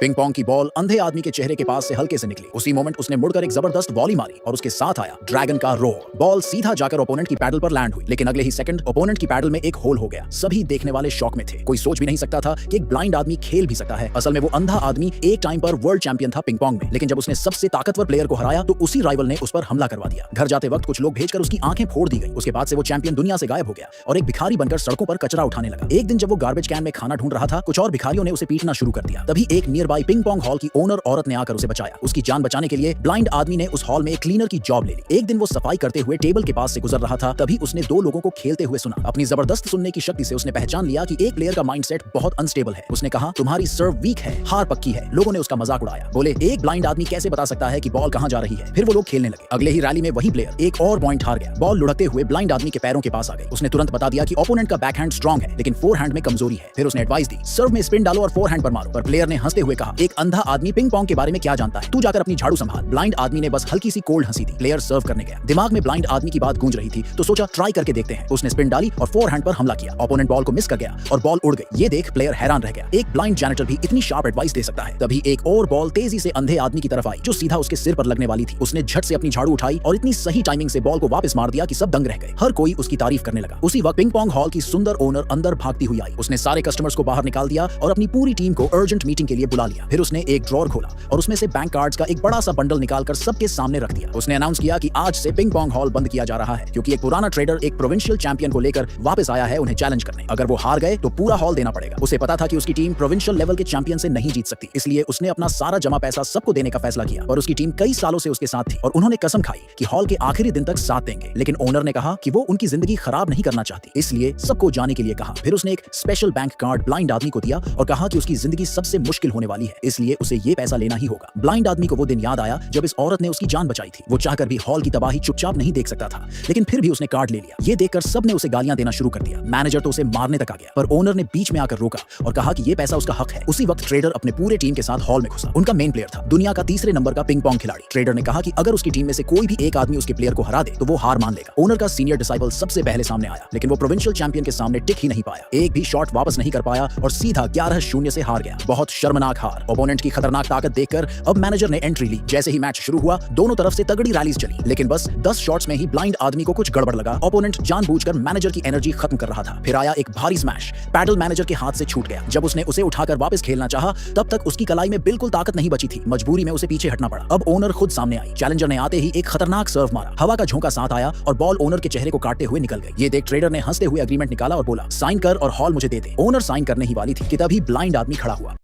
Ping pong की ball अंधे आदमी के चेहरे के पास से हल्के से निकली। उसी मोमेंट उसने मुड़कर एक जबरदस्त वॉली मारी और उसके साथ आया ड्रैगन का रोर। बॉल सीधा जाकर ओपोनेंट की पैडल पर लैंड हुई, लेकिन अगले ही सेकंड ओपोनेंट की पैडल में एक होल हो गया। सभी देखने वाले शॉक में थे। कोई सोच भी नहीं सकता था कि एक ब्लाइंड आदमी खेल भी सकता है। असल में वो अंधा आदमी एक टाइम पर वर्ल्ड चैंपियन था पिंग पोंग में, लेकिन जब उसने सबसे ताकतवर प्लेयर को हराया तो उसी राइवल ने उस पर हमला करवा दिया। घर जाते वक्त कुछ लोग भेजकर उसकी आंखें फोड़ दी गई। उसके बाद से वो चैंपियन दुनिया से गायब हो गया और एक भिखारी बनकर सड़कों पर कचरा उठाने लगा। एक दिन जब वो गार्बेज कैन में खाना ढूंढ रहा था, कुछ और भिखारियों ने उसे पीटना शुरू कर दिया। तभी एक near by ping pong hall की ओनर औरत ने आकर उसे बचाया। उसकी जान बचाने के लिए ब्लाइंड आदमी ने उस हॉल में एक क्लीनर की जॉब ले ली। एक दिन वो सफाई करते हुए टेबल के पास से गुजर रहा था, तभी उसने दो लोगों को खेलते हुए सुना। अपनी जबरदस्त सुनने की शक्ति से उसने पहचान लिया कि एक प्लेयर का माइंडसेट बहुत अनस्टेबल है। उसने कहा, तुम्हारी सर्व वीक है, हार पक्की है। लोगों ने उसका मजाक उड़ाया, बोले एक ब्लाइंड आदमी कैसे बता सकता है कि बॉल कहां जा रही है। फिर वो लोग खेलने लगे। अगले ही रैली में वही प्लेयर एक और पॉइंट हार गया। बॉल लुढ़कते हुए ब्लाइंड आदमी के पैरों के पास आ गई। उसने तुरंत बता दिया कि ओपोनेंट का बैकहैंड स्ट्रांग है, लेकिन फोरहैंड में कमजोरी है। फिर उसने एडवाइस दी, सर्व में स्पिन डालो और फोरहैंड पर मारो। पर प्लेयर ने हंसते हुए कहा, एक अंधा आदमी पिंग पोंग के बारे में क्या जानता है, तू जाकर अपनी झाड़ू संभाल। ब्लाइंड आदमी ने बस हल्की सी कोल्ड हंसी दी। प्लेयर सर्व करने गया। दिमाग में ब्लाइंड आदमी की बात गूंज रही थी, तो सोचा ट्राई करके देखते हैं। उसने स्पिन डाली और फोरहैंड पर हमला किया। ओपोनेंट बॉल को मिस कर गया और बॉल उड़ गई। ये देख प्लेयर हैरान रह गया। एक ब्लाइंड जैनिटर भी इतनी शार्प एडवाइस दे सकता है। तभी एक और बॉल तेजी से अंधे आदमी की तरफ आई, जो सीधा उसके सिर पर लगने वाली थी। उसने झट से अपनी झाड़ू उठाई और इतनी सही टाइमिंग से बॉल को वापस मार दिया कि सब दंग रह गए। हर कोई उसकी तारीफ करने लगा। उसी वक्त पिंग पोंग हॉल की सुंदर ओनर अंदर भागती हुई आई। उसने सारे कस्टमर्स को बाहर निकाल दिया और अपनी पूरी टीम को अर्जेंट मीटिंग के लिए बुला लिया। फिर उसने एक ड्रॉर खोला और उसमें से बैंक कार्ड्स का एक बड़ा सा बंडल निकालकर सबके सामने रख दिया। उसने अनाउंस किया कि आज से पिंग पोंग हॉल बंद किया जा रहा है, क्योंकि एक पुराना ट्रेडर एक प्रोविंशियल चैंपियन को लेकर वापस आया है उन्हें चैलेंज करने। अगर वो हार गए तो पूरा हॉल देना पड़ेगा। उसे पता था कि उसकी टीम प्रोविंशियल लेवल के चैंपियन से नहीं जीत सकती, इसलिए उसने अपना सारा जमा पैसा सबको देने का फैसला किया। और उसकी टीम कई सालों से उसके साथ थी और उन्होंने कसम खाई कि हॉल के आखिरी दिन तक साथ देंगे। लेकिन ओनर ने कहा कि वो उनकी जिंदगी खराब नहीं करना चाहती, इसलिए सबको जाने के लिए कहा। फिर उसने एक स्पेशल बैंक कार्ड ब्लाइंड आदमी को दिया और कहा कि उसकी जिंदगी सबसे मुश्किल होने वाली है, इसलिए उसे ये पैसा लेना ही होगा। ब्लाइंड आदमी को वो दिन याद आया जब इस औरत ने उसकी जान बचाई थी। वो चाहकर भी हॉल की तबाही चुपचाप नहीं देख सकता था, लेकिन फिर भी उसने कार्ड ले लिया। ये देखकर सबने उसे गालियां देना शुरू कर दिया। मैनेजर तो उसे मारने तक आ गया, पर ओनर ने बीच में आकर रोका और कहा कि ये पैसा उसका हक है। उसी वक्त ट्रेडर अपने पूरे टीम के साथ हॉल में घुसा। उनका मेन प्लेयर था दुनिया का तीसरे नंबर का पिंग पोंग खिलाड़ी। ट्रेडर ने कहा कि अगर उसकी टीम में से कोई भी एक आदमी उसके प्लेयर को हरा दे तो वो हार मान लेगा। ओनर का सीनियर डिसाइपल सबसे पहले सामने आया, लेकिन वो प्रोविंशियल चैंपियन के सामने टिक ही नहीं पाया। एक भी शॉट वापस नहीं कर पाया और सीधा 11-0 से हार गया। बहुत शर्मनाक हार। ओपोनेंट की खतरनाक ताकत देखकर अब मैनेजर ने एंट्री ली। जैसे ही मैच शुरू हुआ, दोनों तरफ से तगड़ी रैलीज चली, लेकिन बस 10 शॉट्स में ही ब्लाइंड आदमी को कुछ गड़बड़ लगा। ओपोनेंट जानबूझकर मैनेजर की एनर्जी खत्म कर रहा था। फिर आया एक भारी स्मैश। पैडल मैनेजर के हाथ से छूट गया। जब उसने उसे उठाकर वापस खेलना चाहा, तब तक उसकी कलाई में बिल्कुल ताकत नहीं बची थी। मजबूरी में उसे पीछे हटना पड़ा। अब ओनर खुद सामने आई। चैलेंजर ने आते ही एक खतरनाक सर्व मारा। हवा का झोंका साथ आया और बॉल ओनर के चेहरे को काटते हुए निकल गई। ये देख ट्रेडर ने हंसते हुए एग्रीमेंट निकाला और बोला, साइन कर और हॉल मुझे दे दे। ओनर साइन करने ही वाली थी कि तभी ब्लाइंड आदमी खड़ा हुआ।